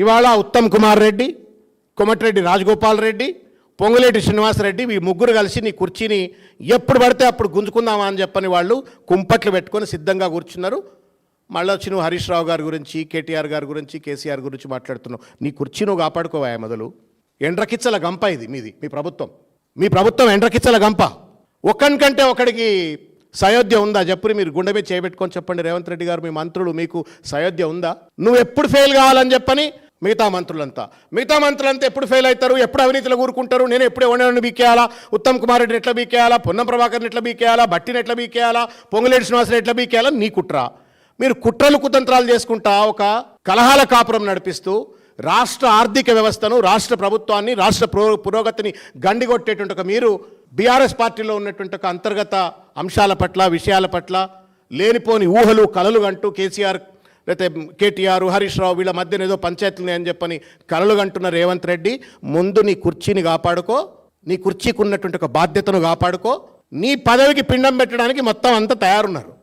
ఇవాళ ఉత్తమ్ కుమార్ రెడ్డి, కోమటిరెడ్డి రాజగోపాల్ రెడ్డి, పొంగులేటి శ్రీనివాసరెడ్డి ఈ ముగ్గురు కలిసి నీ కుర్చీని ఎప్పుడు పడితే అప్పుడు గుంజుకుందామా అని చెప్పని వాళ్ళు కుంపట్లు పెట్టుకొని సిద్ధంగా కూర్చున్నారు. మళ్ళీ వచ్చి నువ్వు హరీష్ రావు గారి గురించి, కేటీఆర్ గారి గురించి, కేసీఆర్ గురించి మాట్లాడుతున్నావు. నీ కుర్చీ నువ్వు కాపాడుకోవా మొదలు. ఎండ్రకిచ్చల గంప ఇది మీది, మీ ప్రభుత్వం ఎండ్రకిచ్చల గంప. ఒకనికంటే ఒకడికి సయోధ్య ఉందా చెప్పుని మీరు గుండె మీద చేయబెట్టుకొని చెప్పండి. రేవంత్ రెడ్డి గారు, మీ మంత్రులు, మీకు సయోధ్య ఉందా? నువ్వు ఎప్పుడు ఫెయిల్ కావాలని చెప్పని మిగతా మంత్రులంతా ఎప్పుడు ఫెయిల్ అవుతారు, ఎప్పుడు అవినీతిలో కూరుకుంటారు. నేను ఎప్పుడు ఎవరిని బీకేయాలా, ఉత్తమ్ కుమార్ రెడ్డిని ఎట్లా బీకేయాలా, పొన్నం ప్రభాకర్ని ఎట్లా బీకేయాలా, బట్టిని ఎట్లా బీకేయాలా, పొంగులేటి శ్రీనివాసరెడ్డి ఎట్లా బీకేయాలా, నీ కుట్ర. మీరు కుట్రలు కుతంత్రాలు చేసుకుంటా ఒక కలహాల కాపురం నడిపిస్తూ రాష్ట్ర ఆర్థిక వ్యవస్థను, రాష్ట్ర ప్రభుత్వాన్ని, రాష్ట్ర పురోగతిని గండిగొట్టేటువంటి ఒక మీరు బీఆర్ఎస్ పార్టీలో ఉన్నటువంటి ఒక అంతర్గత అంశాల పట్ల, విషయాల పట్ల లేనిపోని ఊహలు కలలు అంటూ కేసీఆర్ లేకపోతే కేటీఆర్, హరీష్ రావు వీళ్ళ మధ్యన ఏదో పంచాయతీలు అని చెప్పని కలలు కంటున్న రేవంత్ రెడ్డి, ముందు నీ కుర్చీని కాపాడుకో, నీ కుర్చీకి ఉన్నటువంటి ఒక బాధ్యతను కాపాడుకో. నీ పదవికి పిండం పెట్టడానికి మొత్తం అంతా తయారున్నారు.